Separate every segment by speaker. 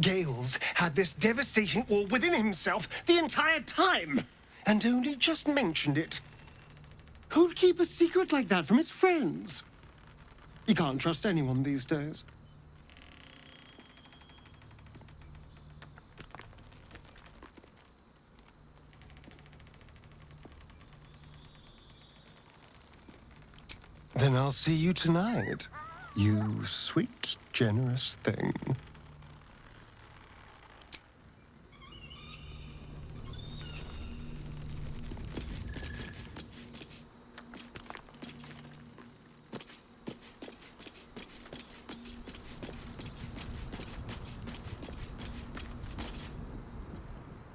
Speaker 1: Gales had this devastating war within himself the entire time, and only just mentioned it. Who'd keep a secret like that from his friends? You can't trust anyone these days. Then I'll see you tonight, you sweet, generous thing.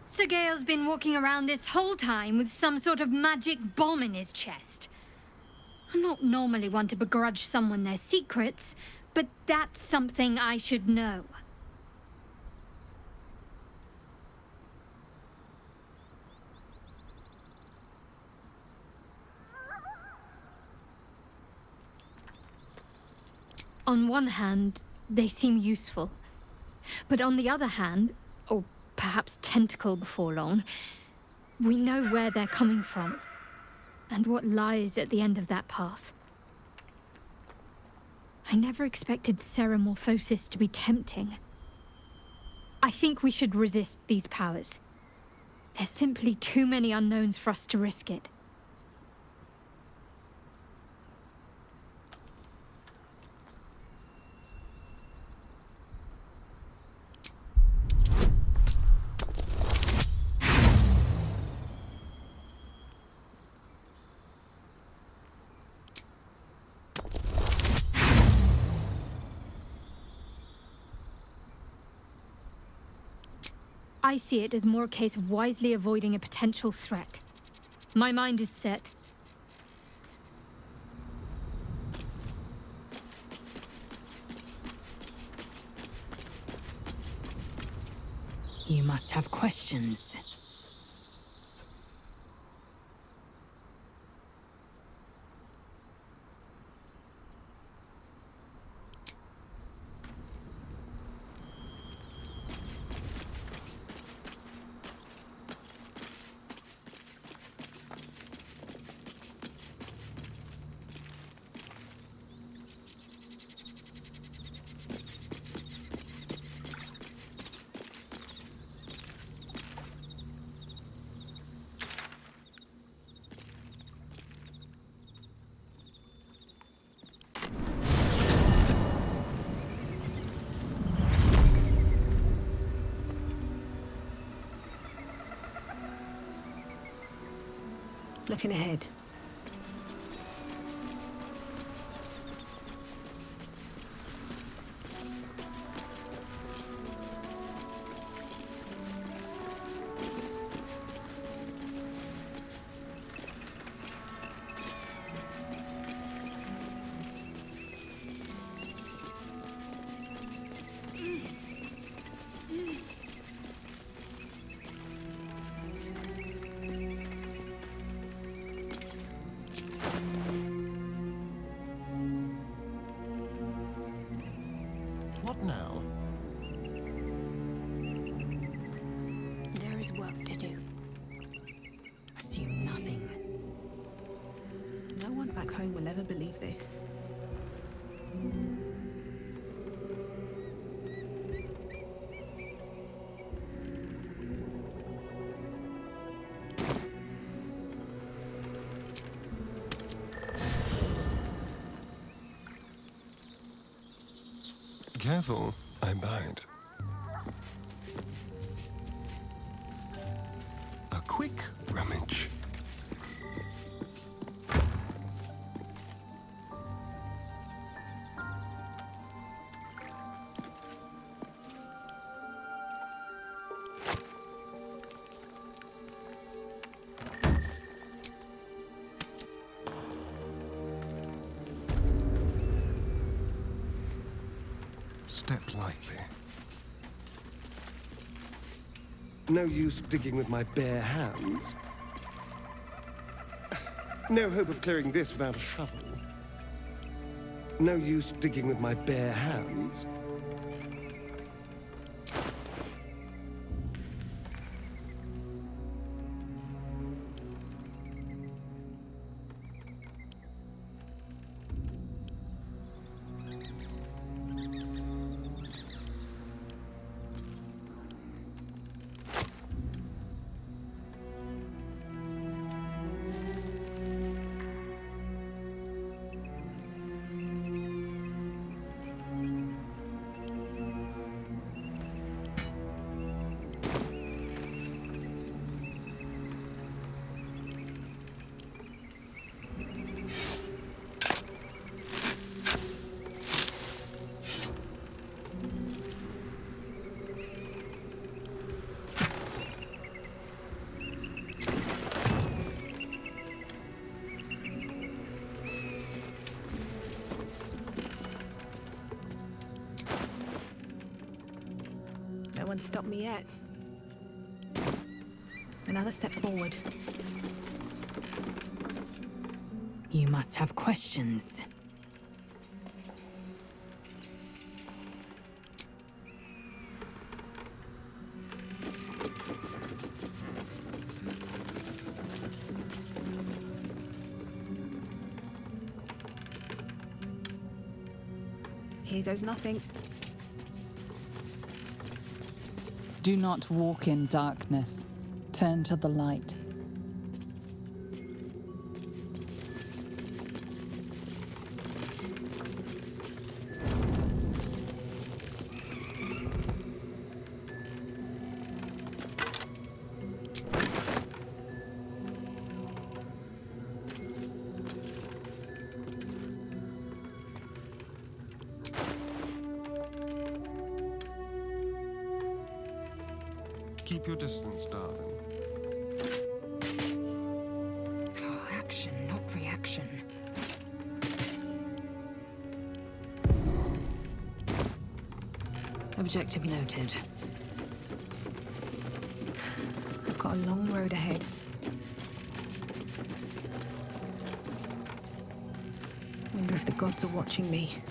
Speaker 2: Sir Gale's been walking around this whole time with some sort of magic bomb in his chest. I'm not normally one to begrudge someone their secrets, but that's something I should know. On one hand, they seem useful. But on the other hand, or perhaps tentacle before long, we know where they're coming from, and what lies at the end of that path. I never expected Ceramorphosis to be tempting. I think we should resist these powers. There's simply too many unknowns for us to risk it. I see it as more a case of wisely avoiding a potential threat. My mind is set.
Speaker 3: You must have questions.
Speaker 4: Looking ahead.
Speaker 1: What now?
Speaker 3: There is work to do. Assume nothing.
Speaker 4: No one back home will ever believe this.
Speaker 1: Careful, I bite. A quick rummage. Step lightly. No use digging with my bare hands. No hope of clearing this without a shovel. No use digging with my bare hands.
Speaker 4: one stop me yet. Another step forward.
Speaker 3: You must have questions.
Speaker 4: Here goes nothing.
Speaker 5: Do not walk in darkness. Turn to the light.
Speaker 1: Keep your distance, darling.
Speaker 3: Oh, action, not reaction. Objective noted.
Speaker 4: I've got a long road ahead. Wonder if the gods are watching me.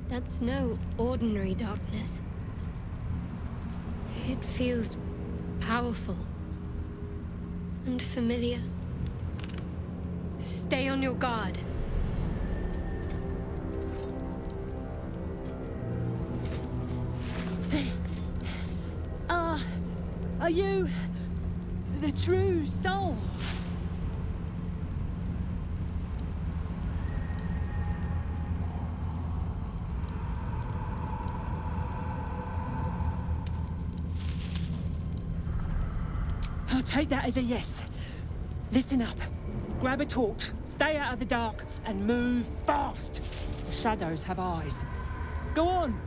Speaker 2: That's no ordinary darkness. It feels powerful and familiar. Stay on your guard.
Speaker 6: Are you the true soul? I'll take that as a yes. Listen up. Grab a torch, stay out of the dark, and move fast. The shadows have eyes. Go on!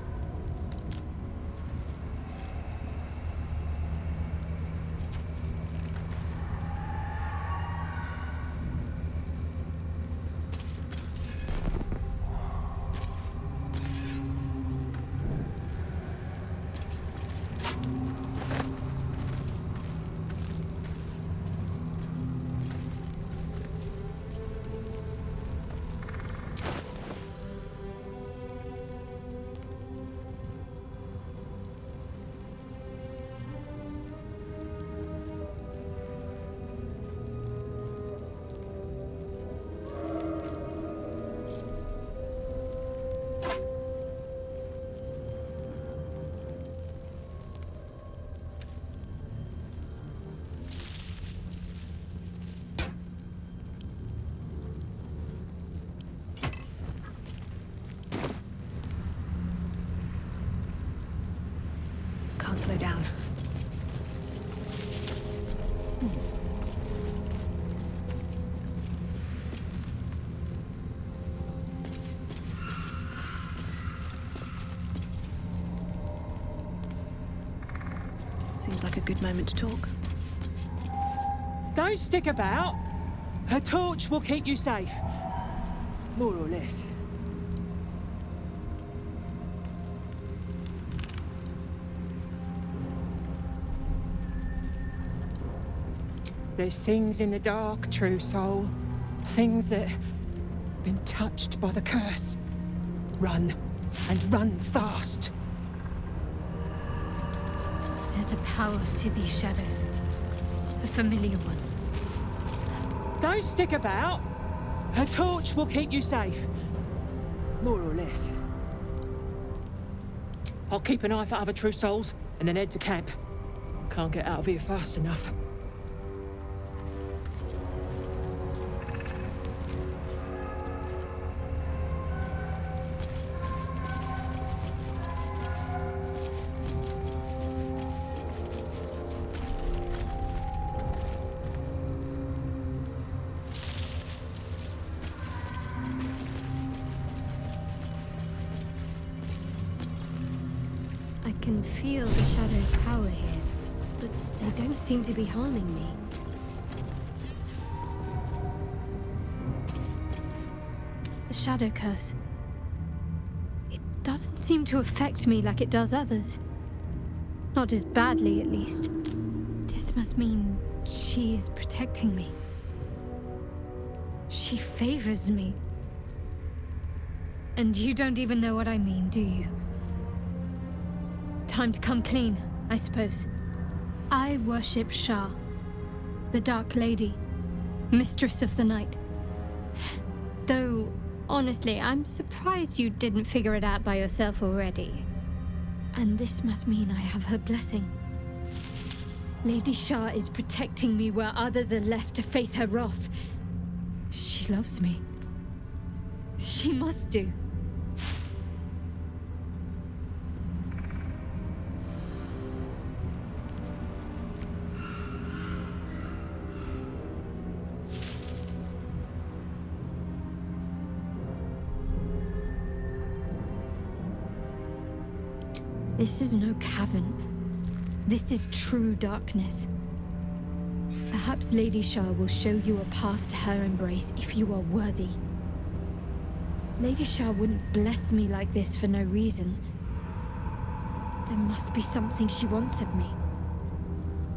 Speaker 4: Can't slow down. Seems like a good moment to talk.
Speaker 6: Don't stick about. Her torch will keep you safe. More or less. There's things in the dark, true soul. Things that have been touched by the curse. Run, and run fast.
Speaker 2: There's a power to these shadows. A familiar one.
Speaker 6: Don't stick about. A torch will keep you safe. More or less. I'll keep an eye for other true souls and then head to camp. Can't get out of here fast enough.
Speaker 2: I can feel the shadow's power here, but they don't seem to be harming me. The shadow curse. It doesn't seem to affect me like it does others. Not as badly, at least. This must mean she is protecting me. She favors me. And you don't even know what I mean, do you? Time to come clean, I suppose. I worship Shah, the Dark Lady, Mistress of the Night. Though, honestly, I'm surprised you didn't figure it out by yourself already. And this must mean I have her blessing. Lady Shah is protecting me where others are left to face her wrath. She loves me. She must do. This is no cavern. This is true darkness. Perhaps Lady Shah will show you a path to her embrace if you are worthy. Lady Shah wouldn't bless me like this for no reason. There must be something she wants of me.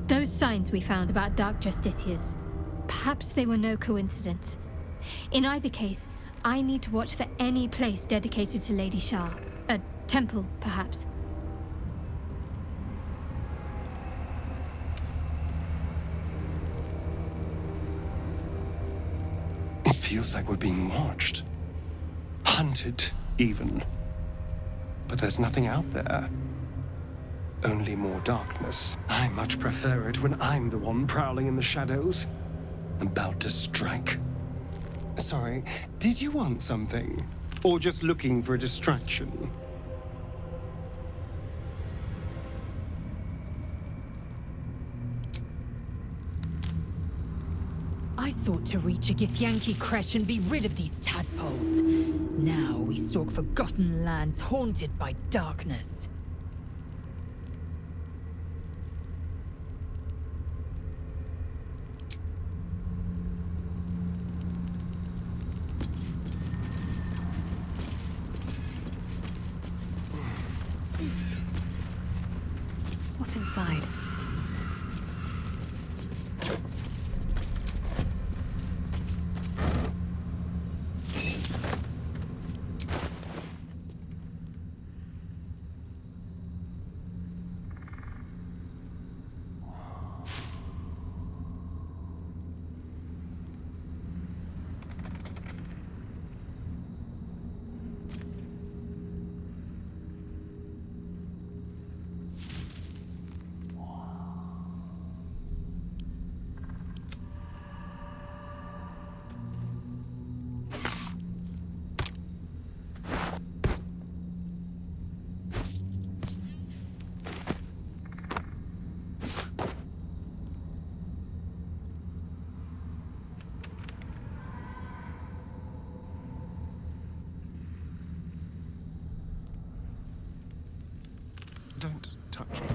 Speaker 2: Those signs we found about Dark Justiciars, perhaps they were no coincidence. In either case, I need to watch for any place dedicated to Lady Shah. A temple, perhaps.
Speaker 1: Feels like we're being watched. Hunted, even. But there's nothing out there. Only more darkness. I much prefer it when I'm the one prowling in the shadows. About to strike. Sorry, did you want something? Or just looking for a distraction?
Speaker 3: I sought to reach a Githyanki creche and be rid of these tadpoles. Now we stalk forgotten lands haunted by darkness.
Speaker 4: What's inside?
Speaker 1: Don't touch me.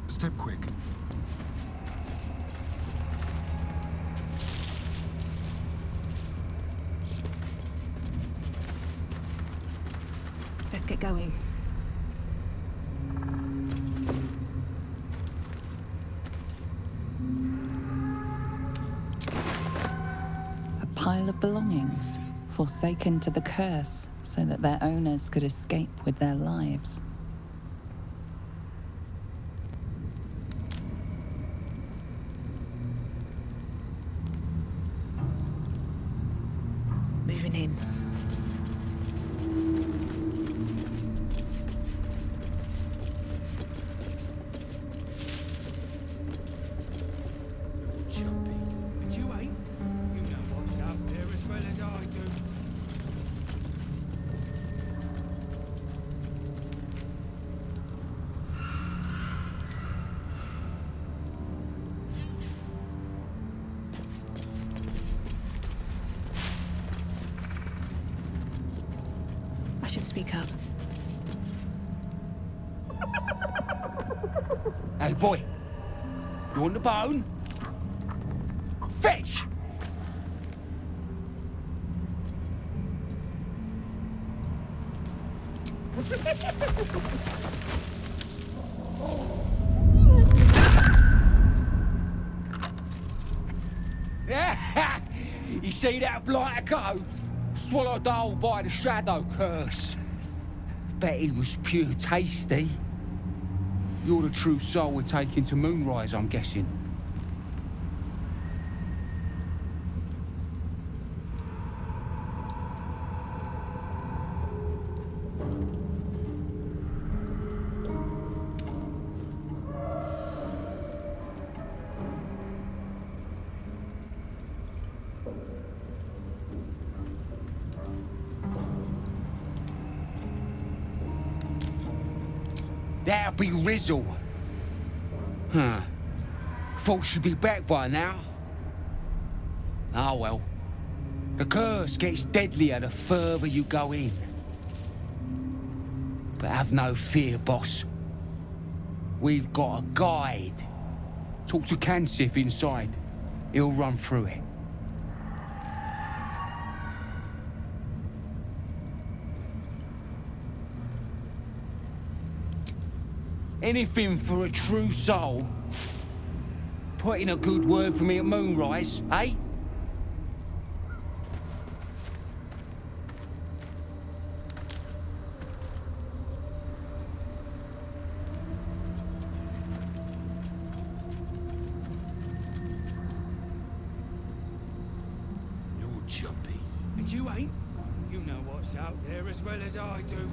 Speaker 1: Step quick.
Speaker 4: Let's get going.
Speaker 5: A pile of belongings. forsaken to the curse so that their owners could escape with their lives.
Speaker 4: Moving in. I should speak up.
Speaker 7: Hey, boy. You want the bone? Fetch! You see that blighter go? Swallowed whole by the shadow curse. Bet he was pure tasty. You're the true soul we're taking to Moonrise, I'm guessing. That'll be Rizzle. Huh. Thought she'd be back by now. Ah, well. The curse gets deadlier the further you go in. But have no fear, boss. We've got a guide. Talk to Kansif inside. He'll run through it. Anything for a true soul. Put in a good word for me at Moonrise, eh?
Speaker 8: You're jumpy. And you ain't? You know what's out there as well as I do.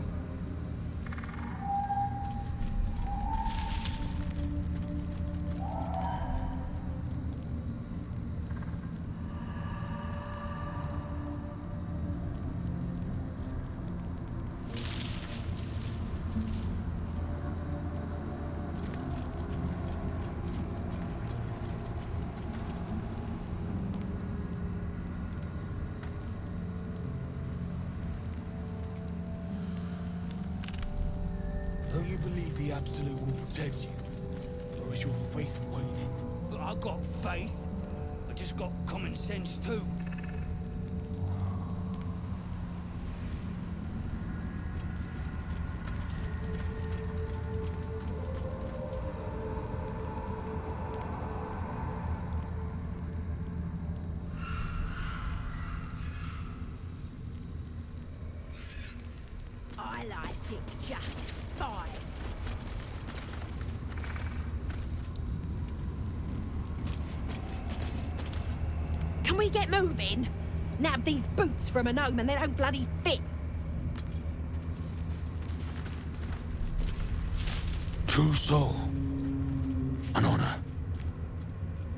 Speaker 8: Don't you believe the Absolute will protect you? Or is your faith waning?
Speaker 9: Look, I got faith. I just got common sense too.
Speaker 10: I liked it just fine. Can we get moving? Nab these boots from a gnome and they don't bloody fit.
Speaker 8: True soul. An honor.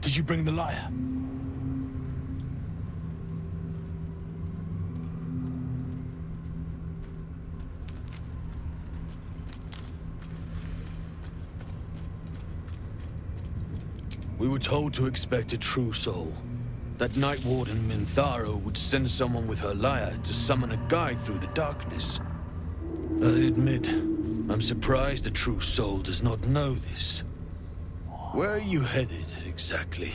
Speaker 8: Did you bring the lyre? We were told to expect a true soul. That Night Warden Minthara would send someone with her lyre to summon a guide through the darkness. I admit, I'm surprised a true soul does not know this. Where are you headed, exactly?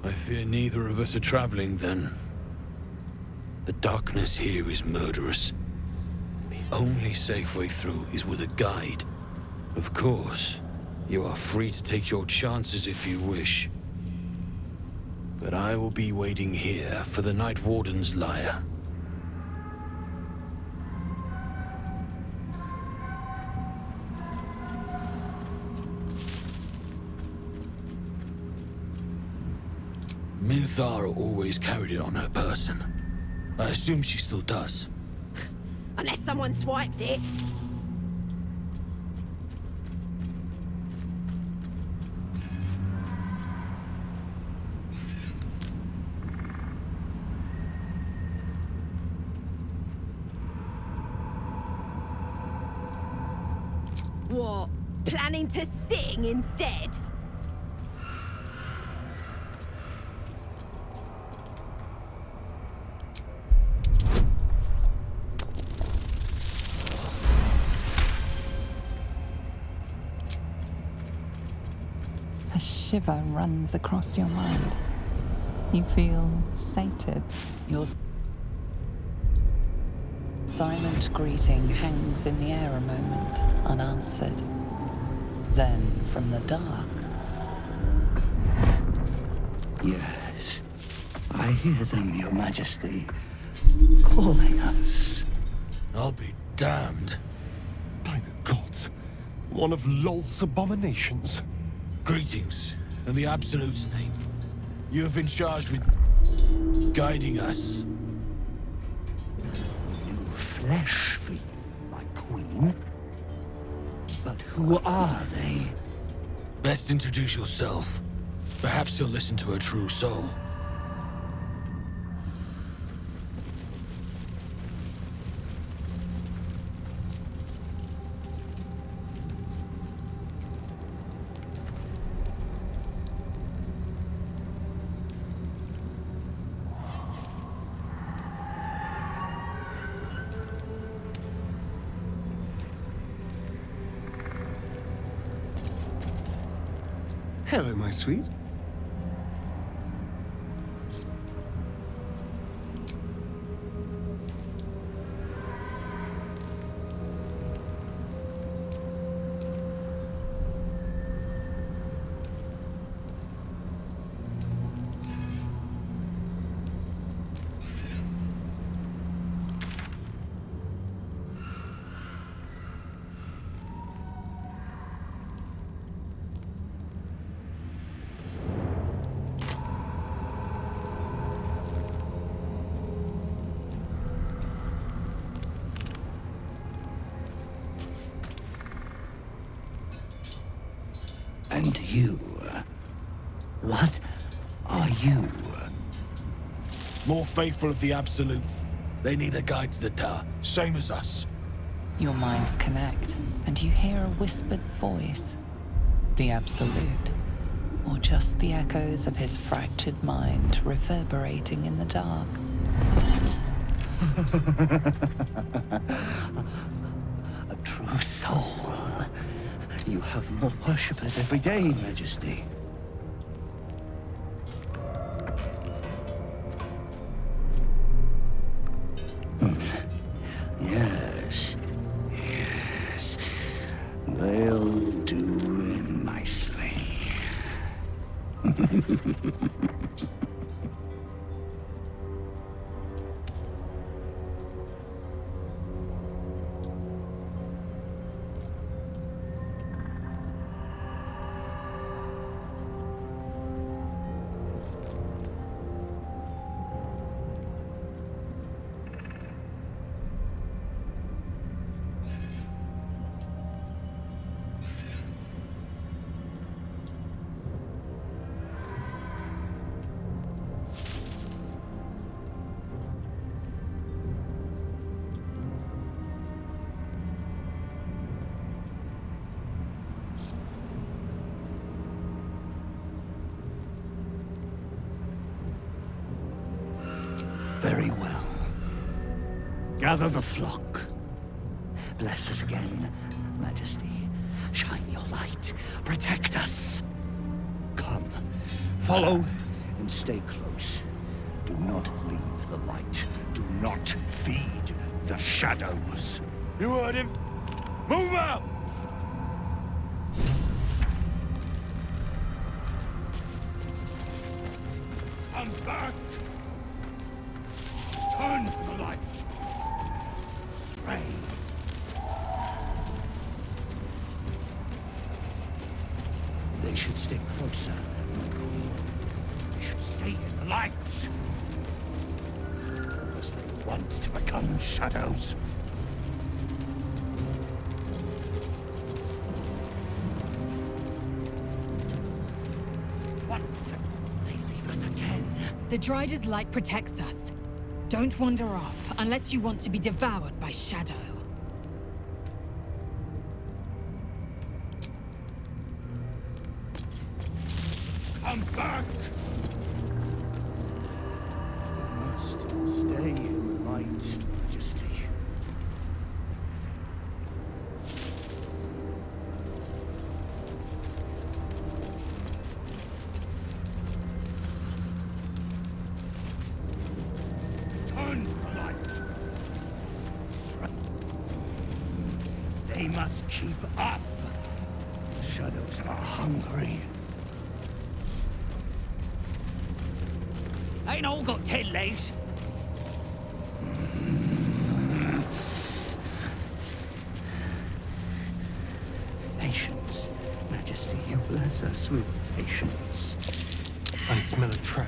Speaker 8: I fear neither of us are traveling, then. The darkness here is murderous. The only safe way through is with a guide. Of course, you are free to take your chances if you wish. But I will be waiting here for the Night Warden's lyre. Minthara always carried it on her person. I assume she still does.
Speaker 10: Unless someone swiped it. What? Planning to sing instead?
Speaker 5: A shiver runs across your mind. You feel sated. Your silent greeting hangs in the air a moment, unanswered. Then, from the dark...
Speaker 9: Yes. I hear them, Your Majesty. Calling us.
Speaker 8: I'll be damned.
Speaker 1: By the gods. One of Lolth's abominations.
Speaker 8: Greetings, in the Absolute's name. You have been charged with guiding us.
Speaker 9: New flesh for you, my queen. But who are they?
Speaker 8: Best introduce yourself. Perhaps you'll listen to a true soul.
Speaker 1: Hello, my sweet.
Speaker 9: And you? What are you?
Speaker 8: More faithful of the Absolute. They need a guide to the tower, same as us.
Speaker 5: Your minds connect, and you hear a whispered voice. The Absolute. Or just the echoes of his fractured mind reverberating in the dark.
Speaker 9: A true soul. You have more worshippers every day, Majesty. Yes. Yes. They'll do nicely. Very well. Gather the flock. Bless us again, Majesty. Shine your light. Protect us. Come. Follow and stay close. Do not leave the light
Speaker 8: Do not feed the shadows. You heard him. Move out! Come back! Turn to the light! Stray!
Speaker 9: They should stick closer, my queen.
Speaker 8: They should stay in the light! Unless they want to become shadows.
Speaker 9: They leave us again.
Speaker 3: The Drider's light protects us. Don't wander off, unless you want to be devoured by Shadow.
Speaker 8: Come back!
Speaker 9: We must stay in the light, Majesty.
Speaker 8: Turn to the light!
Speaker 9: They must keep up. The shadows are hungry.
Speaker 6: Ain't all got 10 legs.
Speaker 9: Patience. Majesty, you bless us with patience.
Speaker 1: I smell a trap.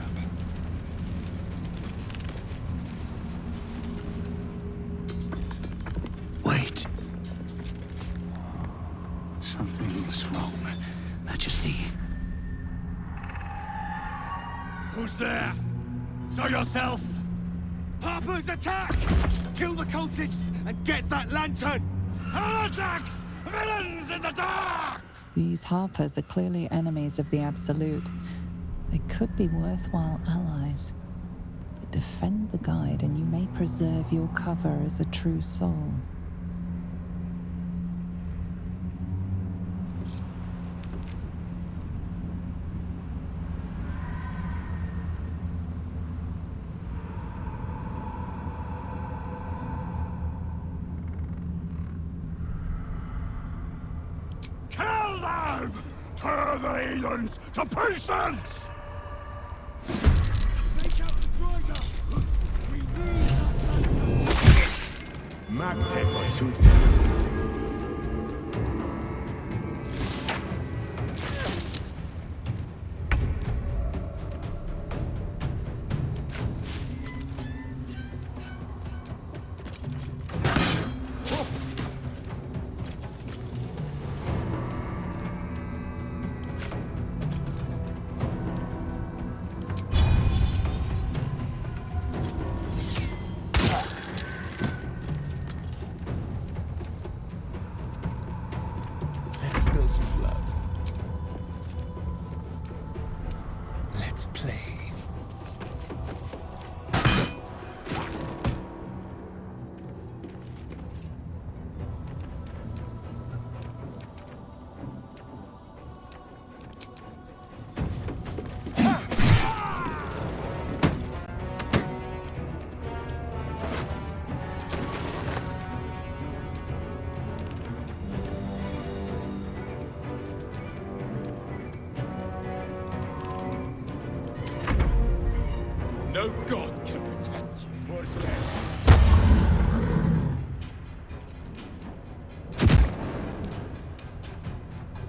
Speaker 9: Wait. Something's wrong, Majesty.
Speaker 8: Who's there? Show yourself! Harper's attack! Kill the cultists and get that lantern! Heretics! Villains in the dark!
Speaker 5: These Harpers are clearly enemies of the Absolute. They could be worthwhile allies. But defend the guide and you may preserve your cover as a true soul.
Speaker 8: Kill them! Tear the heathens to pieces! Magtech on two.
Speaker 1: Let's spill some blood. Let's play.
Speaker 8: No god can protect you. What's that?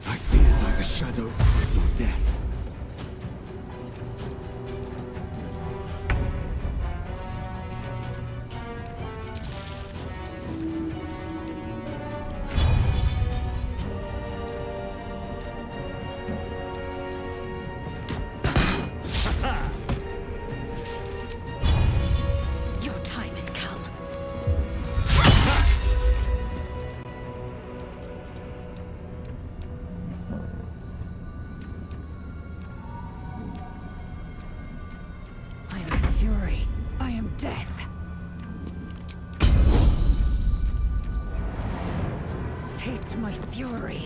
Speaker 1: I feel like a shadow with your death.
Speaker 2: Your time has come.
Speaker 3: I am fury. I am death. Taste my fury.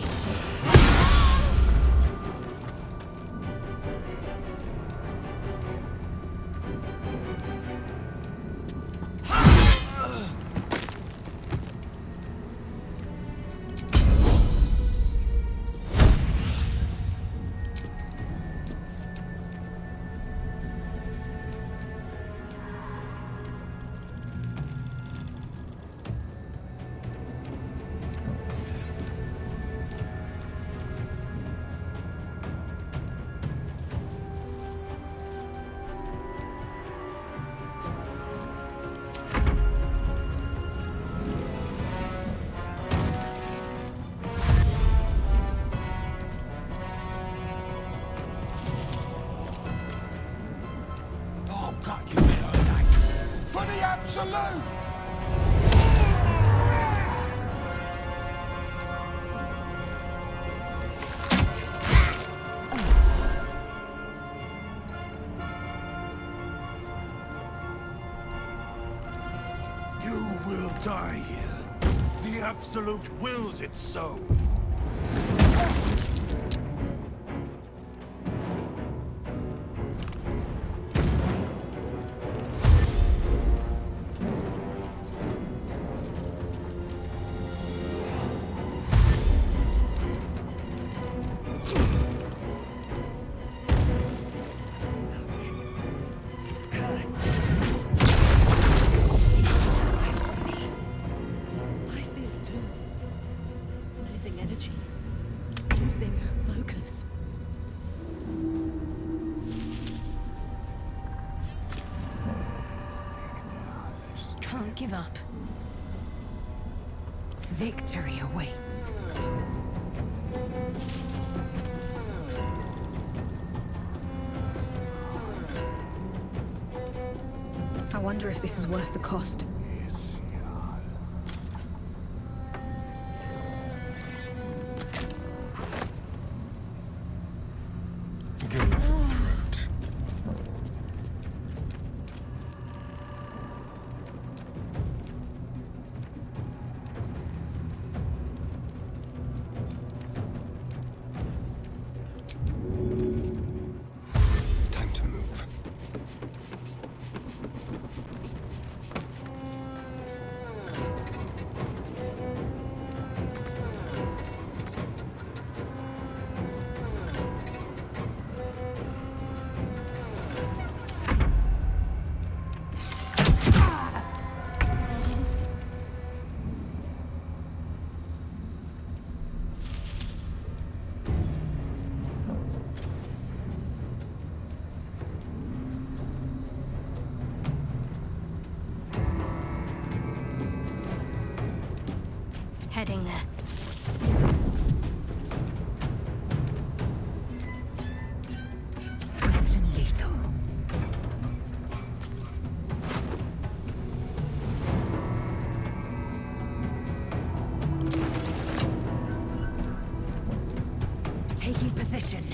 Speaker 7: Absolute!
Speaker 8: You will die here. The Absolute wills it so.
Speaker 3: Can't give up. Victory awaits.
Speaker 4: I wonder if this is worth the cost.
Speaker 1: Go for the throat. Time to move.
Speaker 2: Heading there.
Speaker 3: Swift and lethal. Taking position.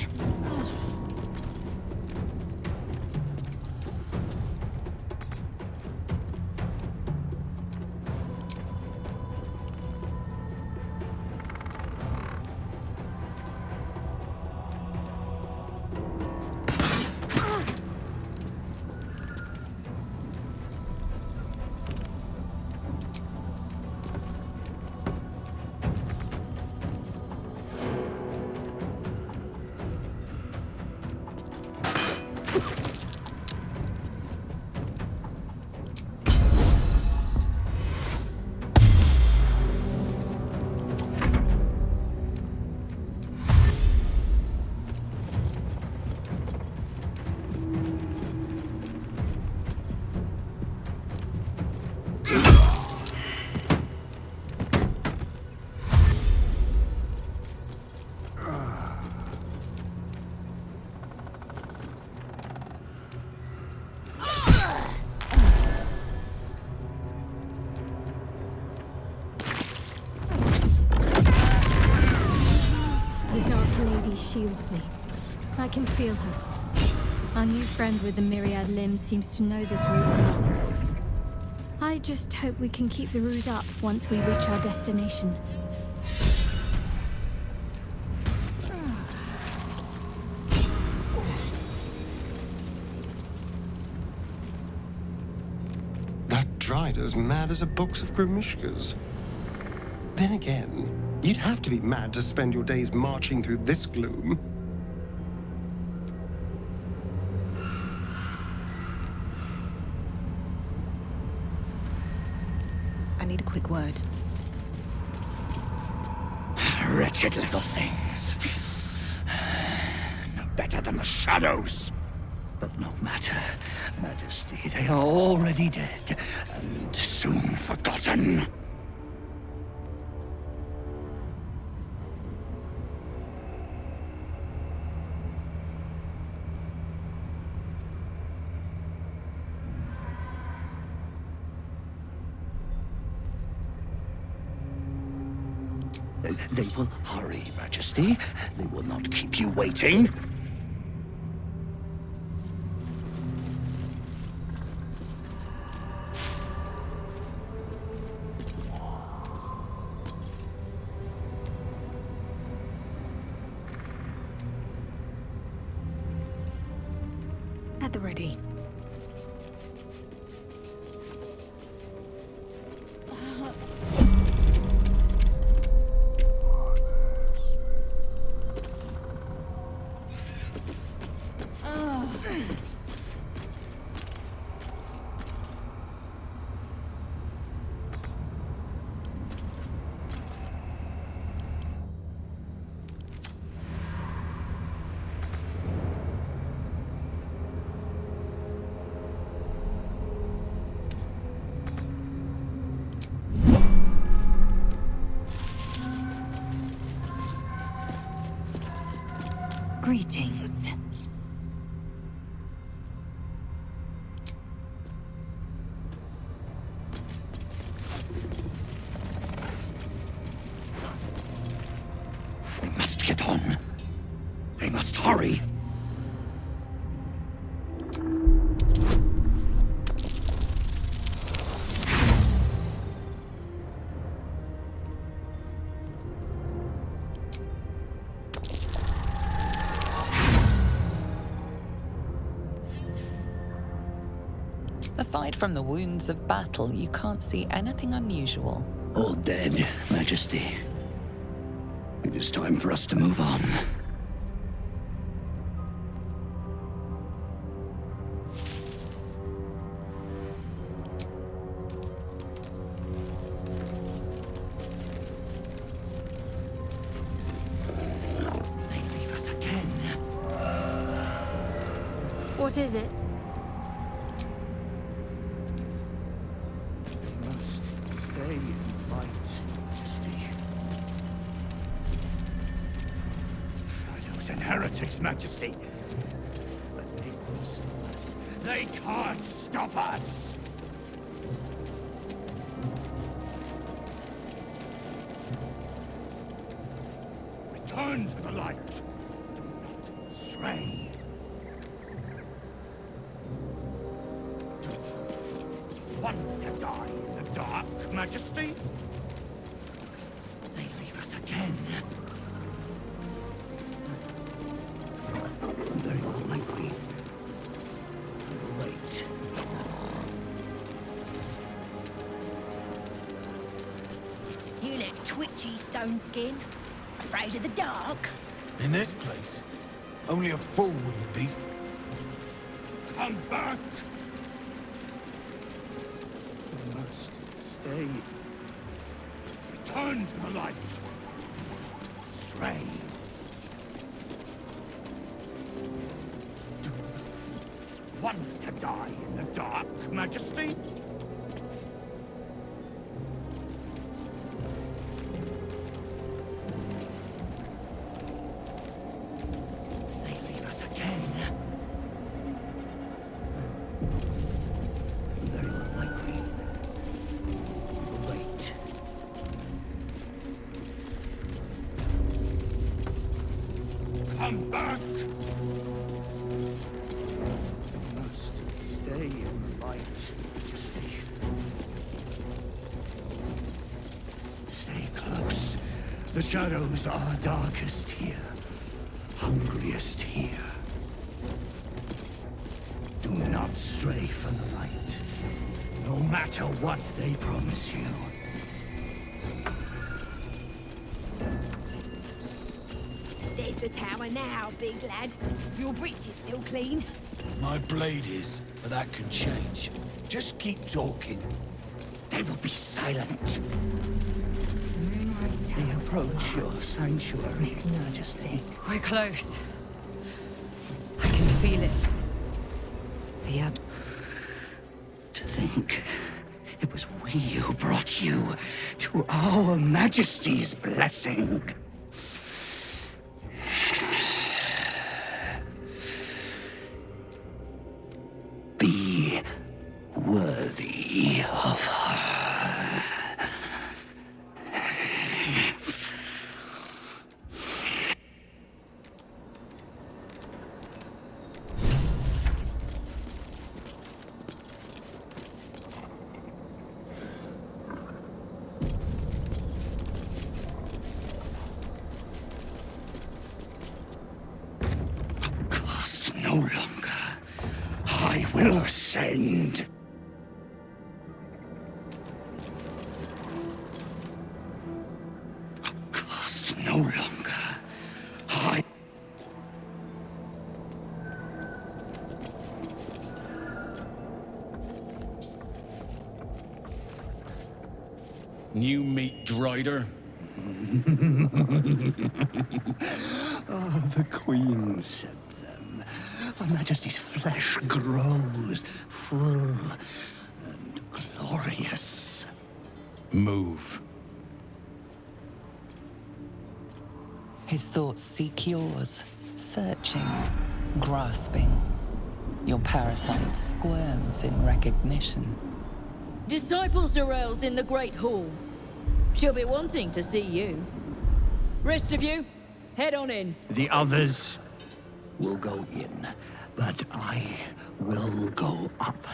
Speaker 2: The Dark Lady shields me. I can feel her. Our new friend with the myriad limbs seems to know this route well. I just hope we can keep the ruse up once we reach our destination.
Speaker 1: That Drider's mad as a box of Grimishkas. Then again, you'd have to be mad to spend your days marching through this gloom.
Speaker 4: I need a quick word.
Speaker 9: Wretched little things. No better than the shadows. But no matter, Majesty, they are already dead, and soon forgotten. They will hurry, Majesty. They will not keep you waiting.
Speaker 4: At the ready.
Speaker 3: Greetings.
Speaker 9: They must get on. They must hurry.
Speaker 5: Aside from the wounds of battle, you can't see anything unusual.
Speaker 9: All dead, Majesty. It is time for us to move on. They leave us again.
Speaker 2: What is it?
Speaker 9: They must stay in the light, Majesty. Shadows and heretics, Majesty. But they won't stop us. They can't stop us! Return to the light. Do not stray. Do the fools want to die in the dark, Majesty? They leave us again. Very well, my queen. We will wait.
Speaker 10: You look twitchy, Stone Skin. Afraid of the dark?
Speaker 8: In this place? Only a fool wouldn't be.
Speaker 9: Come back! We must stay. Return to the light. Do not stray. Do the fools want to die in the dark, Majesty? They leave us again. Very well, my queen. We will wait. Come back! We must stay in the light, Majesty. Stay close. The shadows are darkest here, hungriest here. Do not stray from the light, no matter what they promise you.
Speaker 10: There's the tower now, big lad. Your breech is still clean.
Speaker 8: My blade is, but that can change. Just keep talking.
Speaker 9: They will be silent. They approach your sanctuary, Majesty.
Speaker 3: We're close. I can feel it. The
Speaker 9: To think it was we who brought you to our Majesty's blessing. Be worthy of her. will ascend. Outcast no longer. I...
Speaker 8: New meat, Drider?
Speaker 9: Oh, the Queen said them. Her Majesty's flesh grows full and glorious.
Speaker 8: Move.
Speaker 5: His thoughts seek yours, searching, grasping. Your parasite squirms in recognition.
Speaker 11: Disciple Zarel's in the Great Hall. She'll be wanting to see you. Rest of you, head on in.
Speaker 9: The others will go in, but I will go up.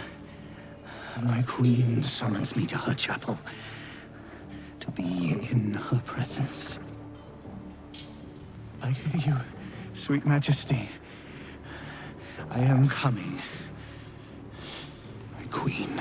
Speaker 9: My queen summons me to her chapel, to be in her presence. I hear you, sweet majesty. I am coming, my queen.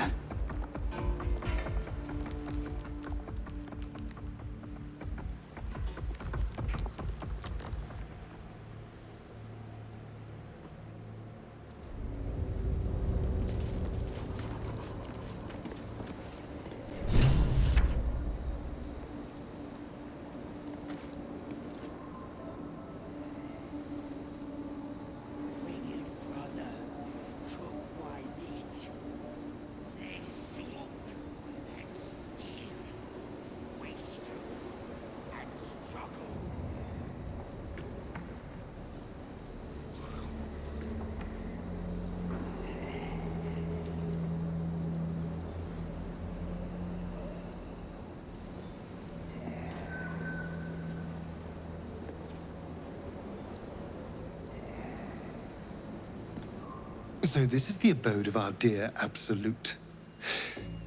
Speaker 1: So this is the abode of our dear Absolute.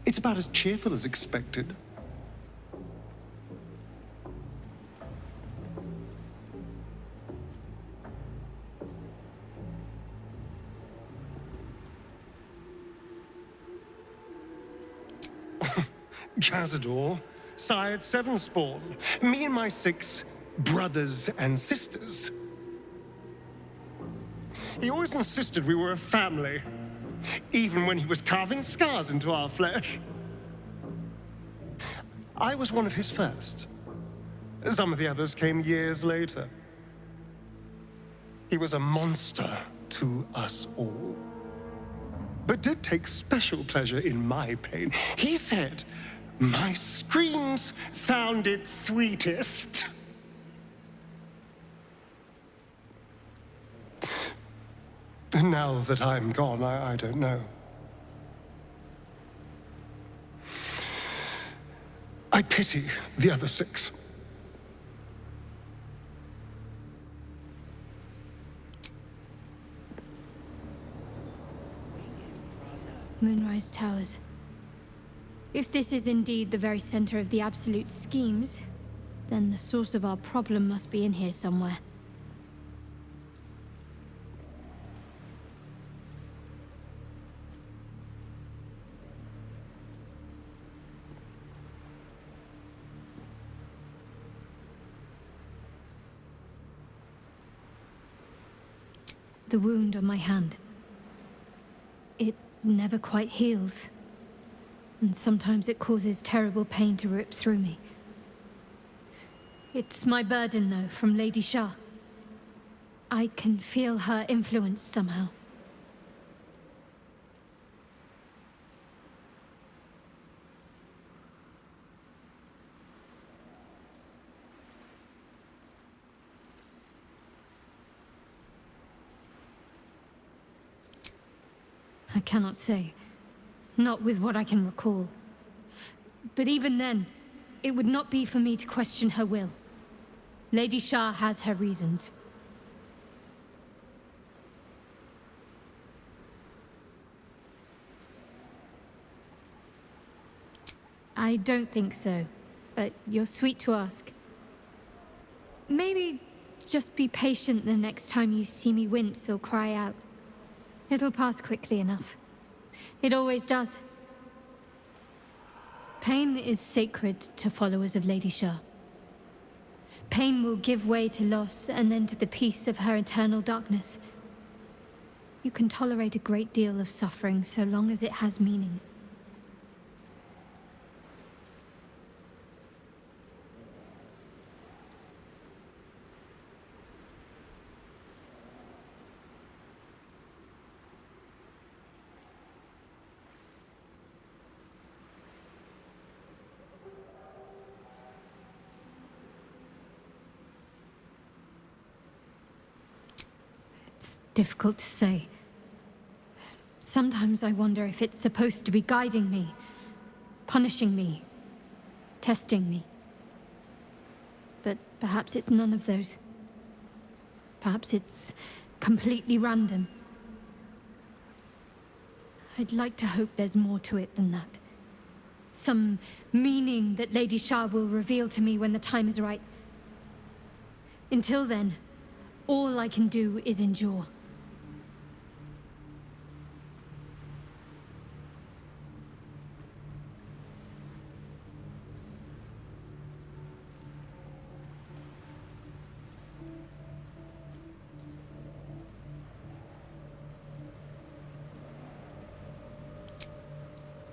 Speaker 1: It's about as cheerful as expected. Cazador, sired 7 spawn. Me and my 6 brothers and sisters. He always insisted we were a family, even when he was carving scars into our flesh. I was one of his first. Some of the others came years later. He was a monster to us all, but did take special pleasure in my pain. He said my screams sounded sweetest. And now that I'm gone, I don't know. I pity the other 6.
Speaker 2: Moonrise Towers. If this is indeed the very center of the Absolute schemes, then the source of our problem must be in here somewhere. The wound on my hand. It never quite heals. And sometimes it causes terrible pain to rip through me. It's my burden, though, from Lady Shah. I can feel her influence somehow. I cannot say. Not with what I can recall. But even then, it would not be for me to question her will. Lady Shah has her reasons. I don't think so, but you're sweet to ask. Maybe just be patient the next time you see me wince or cry out. It'll pass quickly enough. It always does. Pain is sacred to followers of Lady Shah. Pain will give way to loss and then to the peace of her eternal darkness. You can tolerate a great deal of suffering so long as it has meaning. It's difficult to say. Sometimes I wonder if it's supposed to be guiding me, punishing me, testing me. But perhaps it's none of those. Perhaps it's completely random. I'd like to hope there's more to it than that. Some meaning that Lady Shah will reveal to me when the time is right. Until then, all I can do is endure.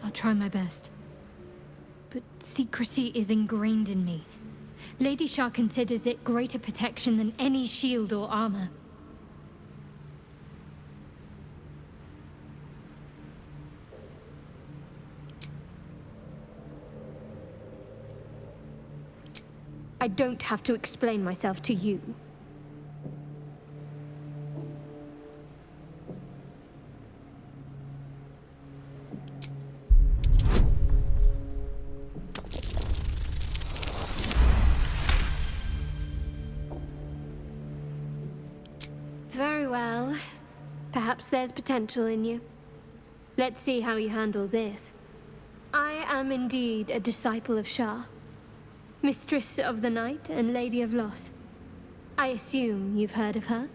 Speaker 2: I'll try my best. But secrecy is ingrained in me. Lady Shah considers it greater protection than any shield or armor. I don't have to explain myself to you. Very well. Perhaps there's potential in you. Let's see how you handle this. I am indeed a disciple of Shah, Mistress of the Night and Lady of Loss. I assume you've heard of her?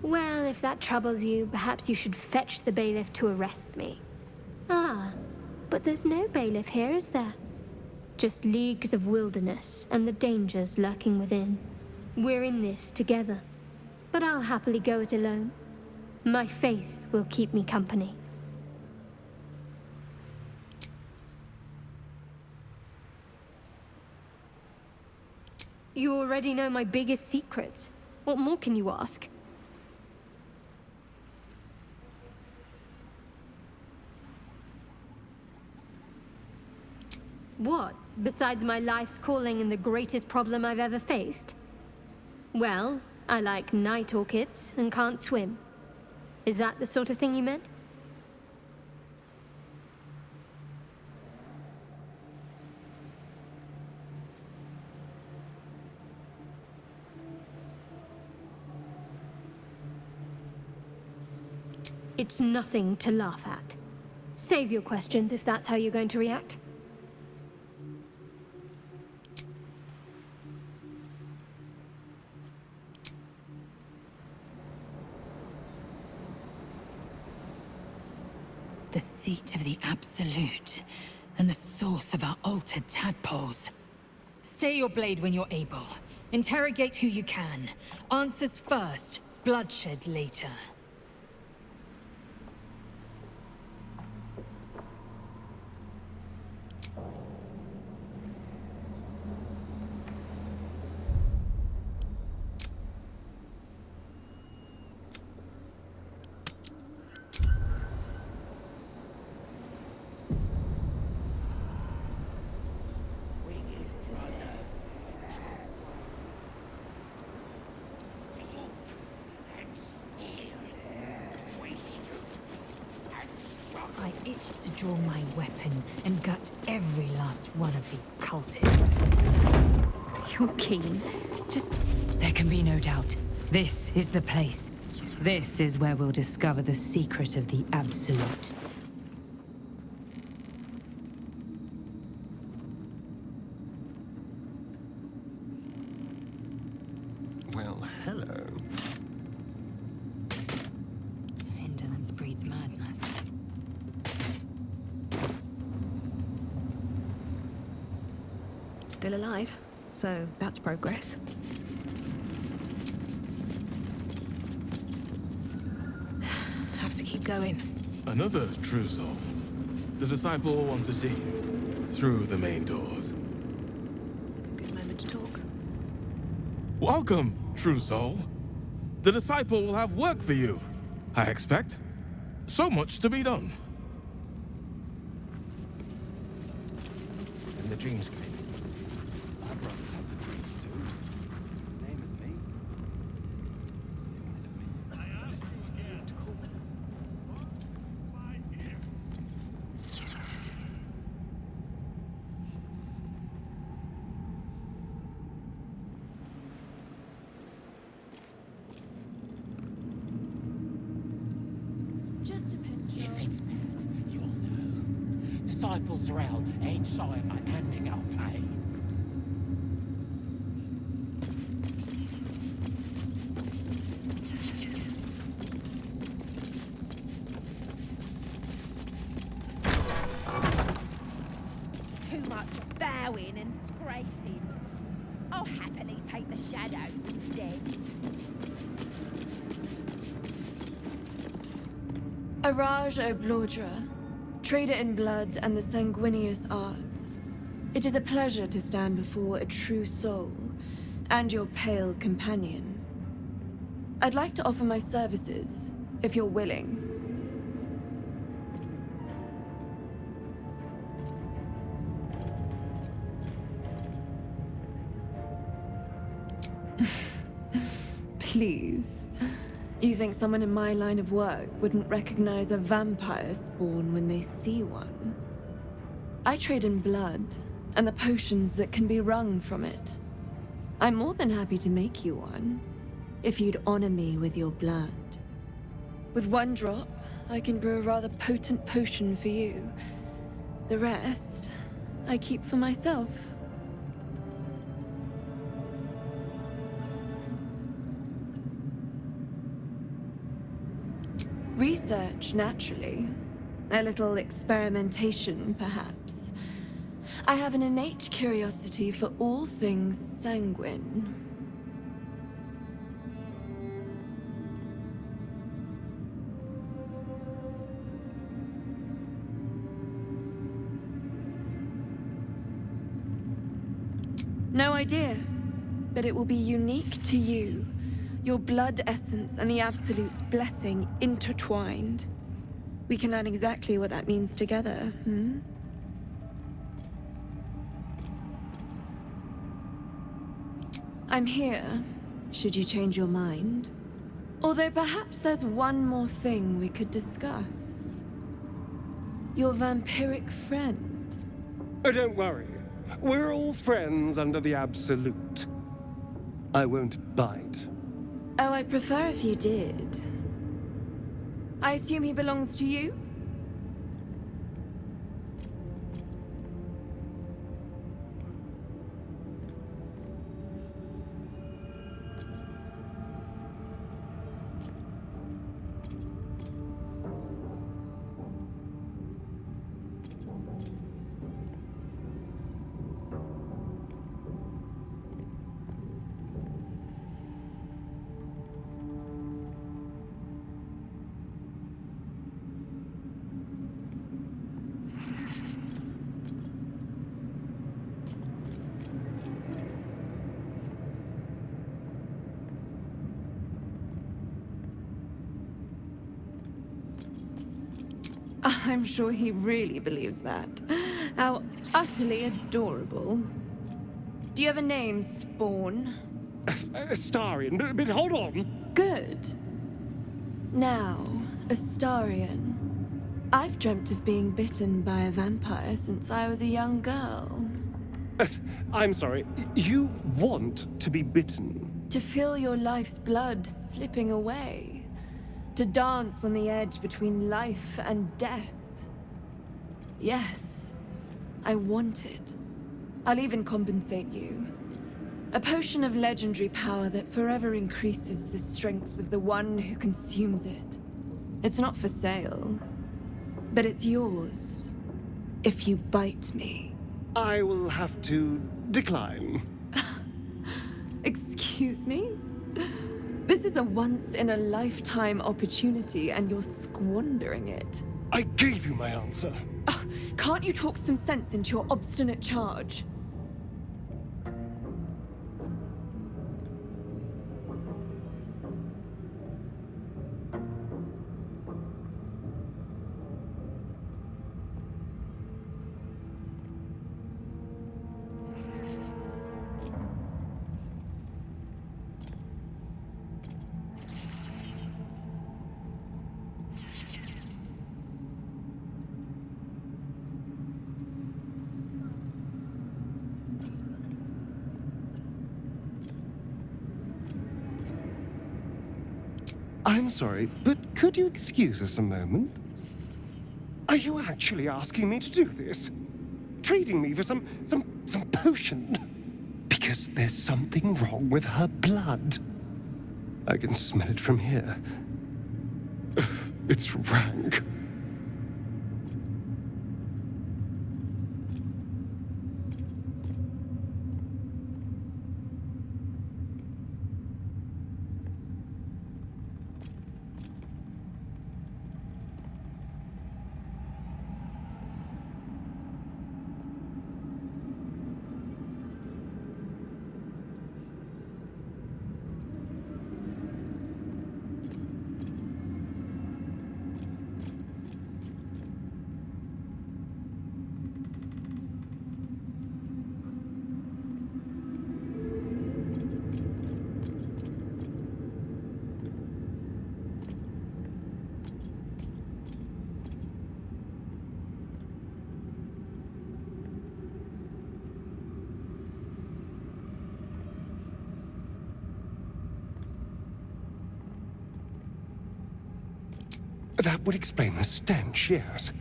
Speaker 2: Well, if that troubles you, perhaps you should fetch the bailiff to arrest me. Ah, but there's no bailiff here, is there? Just leagues of wilderness and the dangers lurking within. We're in this together, but I'll happily go it alone. My faith will keep me company. You already know my biggest secrets. What more can you ask? What, besides my life's calling and the greatest problem I've ever faced? Well, I like night orchids and can't swim. Is that the sort of thing you meant? It's nothing to laugh at. Save your questions if that's how you're going to react.
Speaker 3: The seat of the Absolute, and the source of our altered tadpoles. Stay your blade when you're able. Interrogate who you can. Answers first, bloodshed later. I itched to draw my weapon and gut every last one of these cultists.
Speaker 2: You're keen. Just
Speaker 3: There can be no doubt. This is the place. This is where we'll discover the secret of the Absolute.
Speaker 1: Well, hello.
Speaker 3: Indolence breeds madness.
Speaker 4: Still alive, so that's progress. Have to keep going.
Speaker 12: Another true soul. The disciple will want to see you through the main doors.
Speaker 4: Good moment to talk.
Speaker 12: Welcome, true soul. The disciple will have work for you, I expect. So much to be done.
Speaker 1: And the dreams came. My brothers have the dreams too. Same as me.
Speaker 2: just a pinch.
Speaker 13: If it's bad, you'll know. Disciples Zerel ain't shy about ending our pain.
Speaker 10: Too much bowing and scraping. I'll happily take the shadows instead.
Speaker 14: Araj O'Blodra, trader in blood and the sanguineous arts. It is a pleasure to stand before a true soul and your pale companion. I'd like to offer my services, if you're willing. Please. You think someone in my line of work wouldn't recognize a vampire spawn when they see one? I trade in blood, and the potions that can be wrung from it. I'm more than happy to make you one, if you'd honor me with your blood. With one drop, I can brew a rather potent potion for you. The rest, I keep for myself. Research, naturally. A little experimentation, perhaps. I have an innate curiosity for all things sanguine. No idea, but it will be unique to you. Your blood essence and the Absolute's blessing intertwined. We can learn exactly what that means together, hmm? I'm here, should you change your mind. Although perhaps there's one more thing we could discuss. Your vampiric friend.
Speaker 1: Oh, don't worry. We're all friends under the Absolute. I won't bite.
Speaker 14: Oh, I'd prefer if you did. I assume he belongs to you? I'm sure he really believes that. How utterly adorable. Do you have a name, Spawn?
Speaker 1: Astarion, but hold on.
Speaker 14: Good. Now, Astarion. I've dreamt of being bitten by a vampire since I was a young girl.
Speaker 1: I'm sorry, you want to be bitten?
Speaker 14: To feel your life's blood slipping away. To dance on the edge between life and death. Yes, I want it. I'll even compensate you. A potion of legendary power that forever increases the strength of the one who consumes it. It's not for sale, but it's yours if you bite me.
Speaker 1: I will have to decline.
Speaker 14: Excuse me? This is a once-in-a-lifetime opportunity, and you're squandering it.
Speaker 1: I gave you my answer.
Speaker 14: Can't you talk some sense into your obstinate charge?
Speaker 1: I'm sorry, but could you excuse us a moment? Are you actually asking me to do this? Trading me for some potion? Because there's something wrong with her blood. I can smell it from here. It's rank. That would explain the stench, yes.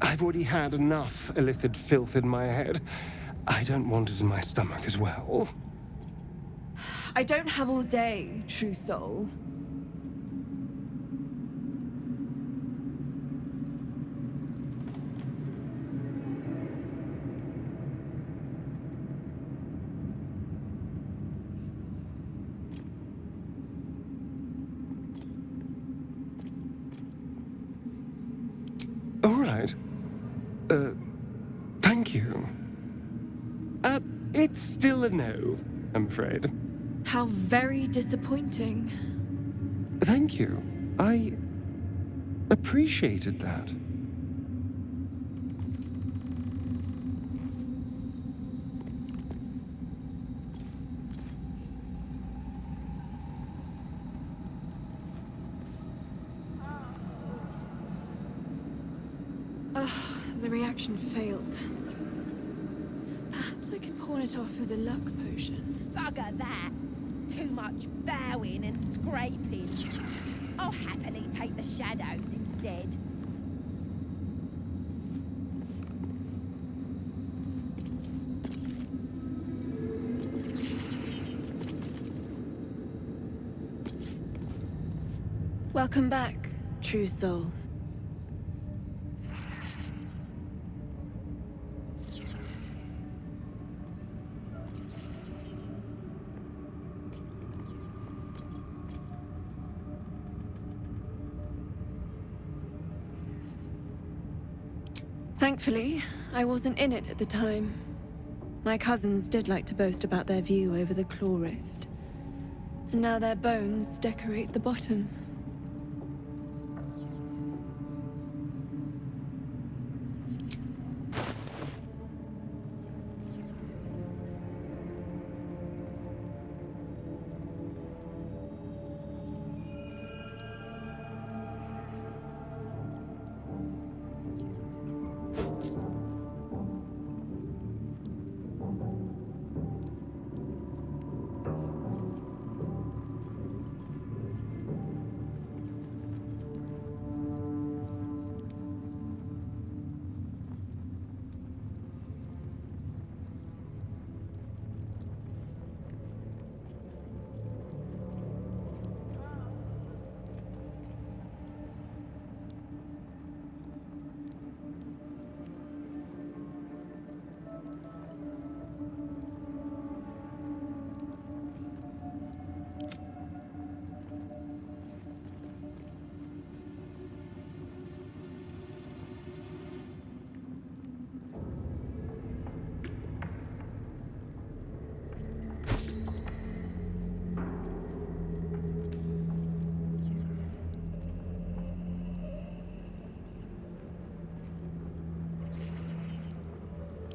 Speaker 1: I've already had enough illithid filth in my head. I don't want it in my stomach as well.
Speaker 14: I don't have all day, true soul.
Speaker 1: All right. Thank you. It's still a no, I'm afraid.
Speaker 14: How very disappointing.
Speaker 1: Thank you. I appreciated that.
Speaker 14: The reaction failed. Perhaps I can pawn it off as a luck potion.
Speaker 10: Bugger that. Too much bowing and scraping. I'll happily take the shadows instead.
Speaker 14: Welcome back, true soul. Thankfully, I wasn't in it at the time. My cousins did like to boast about their view over the claw rift. And now their bones decorate the bottom.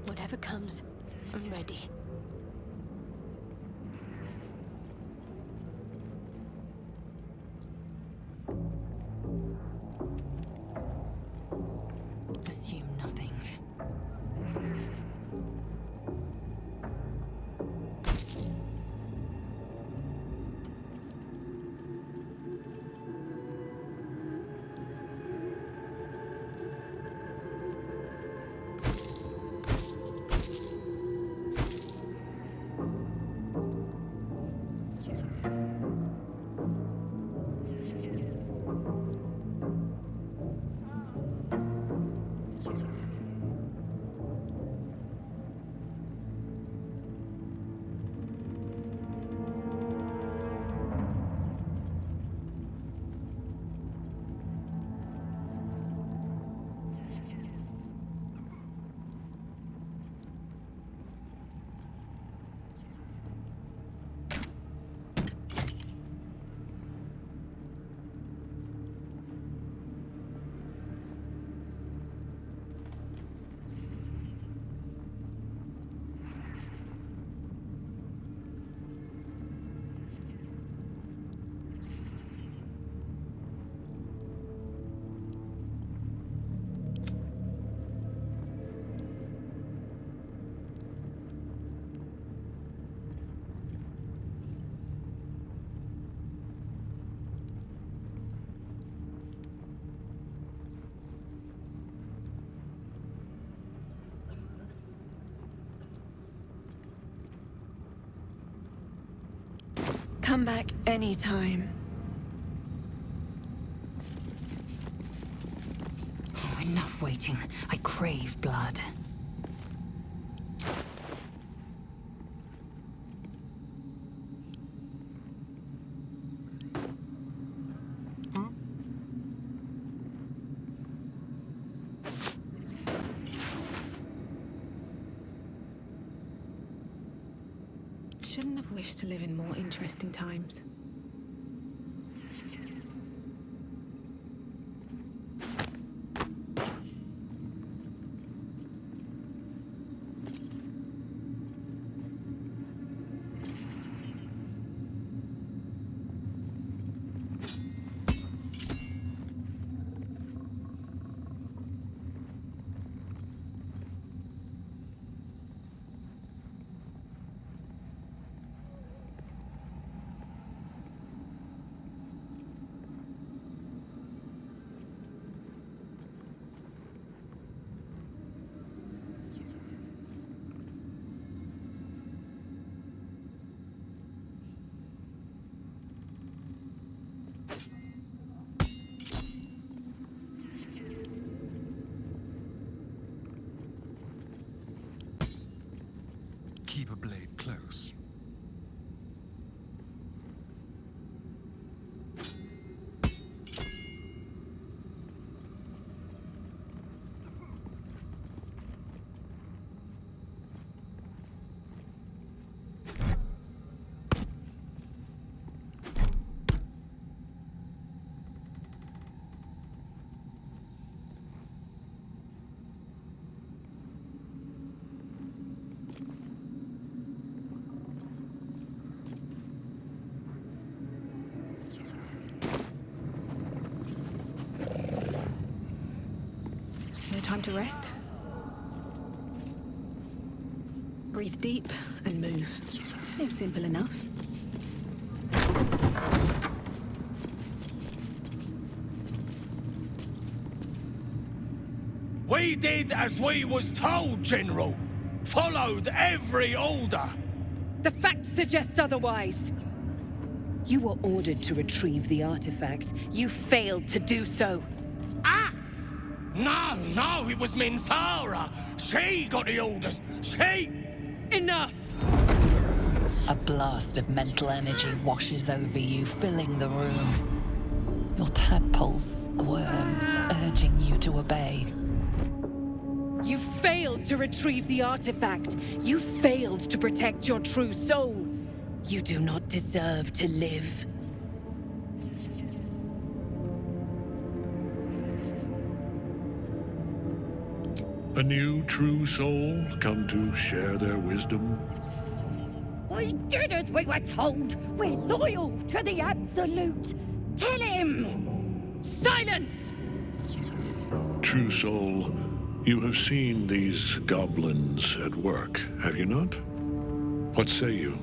Speaker 2: Whatever comes, I'm ready.
Speaker 3: Assume nothing.
Speaker 14: Come back anytime.
Speaker 3: Oh, enough waiting. I crave blood.
Speaker 4: Shouldn't have wished to live in more interesting times.
Speaker 1: Keep a blade close.
Speaker 4: No time to rest. Breathe deep and move. Seems simple enough.
Speaker 9: We did as we was told, General. Followed every order.
Speaker 6: The facts suggest otherwise. You were ordered to retrieve the artifact. You failed to do so.
Speaker 9: Us? No, it was Minthara. She got the orders. She...
Speaker 6: Enough!
Speaker 5: A blast of mental energy washes over you, filling the room. Your tadpole squirms, urging you to obey.
Speaker 6: You failed to retrieve the artifact. You failed to protect your true soul. You do not deserve to live.
Speaker 15: A new true soul come to share their wisdom?
Speaker 16: We did as we were told. We're loyal to the Absolute. Kill him!
Speaker 6: Silence!
Speaker 15: True soul, you have seen these goblins at work, have you not? What say you?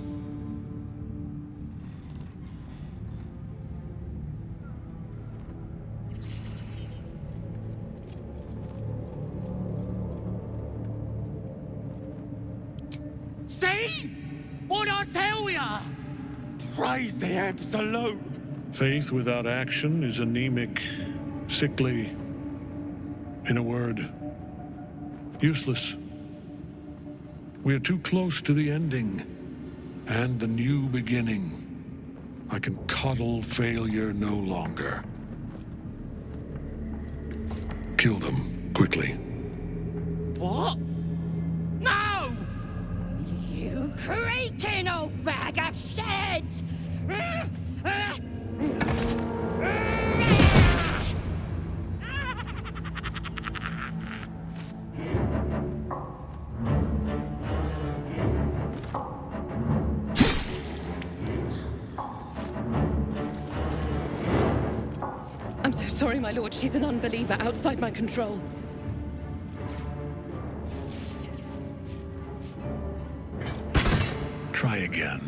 Speaker 13: See? What I tell ya? Praise the Absolute.
Speaker 15: Faith without action is anemic, sickly, in a word, useless. We are too close to the ending and the new beginning. I can coddle failure no longer. Kill them, quickly.
Speaker 13: What? No!
Speaker 16: You creaking old bag of shit!
Speaker 6: I'm so sorry, my lord. She's an unbeliever outside my control.
Speaker 15: Try again.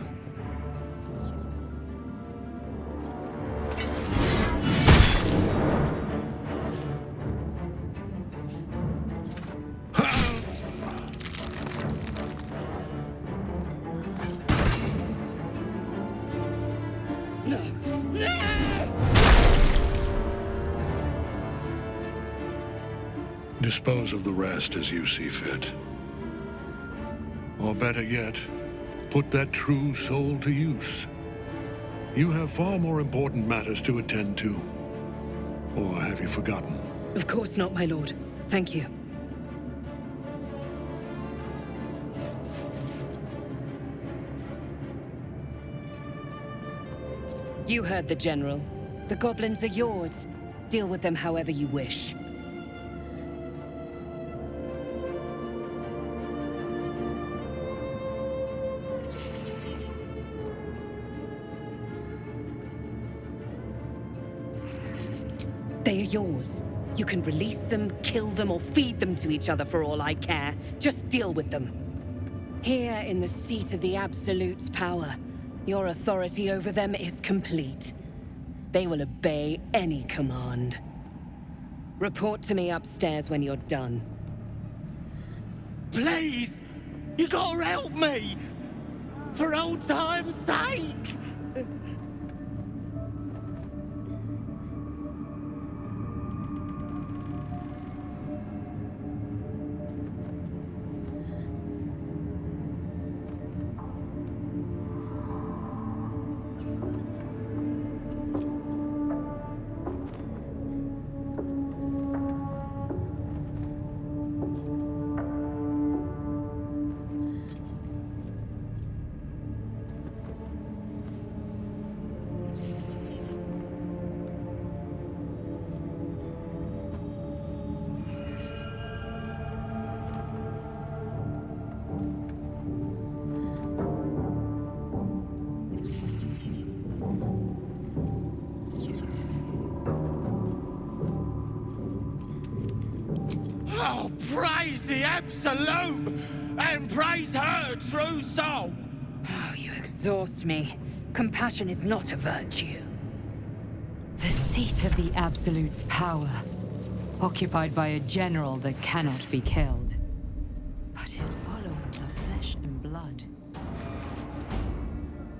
Speaker 15: Dispose of the rest as you see fit. Or better yet, put that true soul to use. You have far more important matters to attend to. Or have you forgotten?
Speaker 6: Of course not, my lord. Thank you. You heard the General. The goblins are yours. Deal with them however you wish. They are yours. You can release them, kill them, or feed them to each other for all I care. Just deal with them. Here in the seat of the Absolute's power, your authority over them is complete. They will obey any command. Report to me upstairs when you're done.
Speaker 13: Please! You gotta help me! For old time's sake! Oh, praise the Absolute! And praise her true soul!
Speaker 3: Oh, you exhaust me. Compassion is not a virtue.
Speaker 17: The seat of the Absolute's power, occupied by a general that cannot be killed. But his followers are flesh and blood.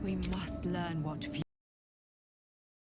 Speaker 17: We must learn what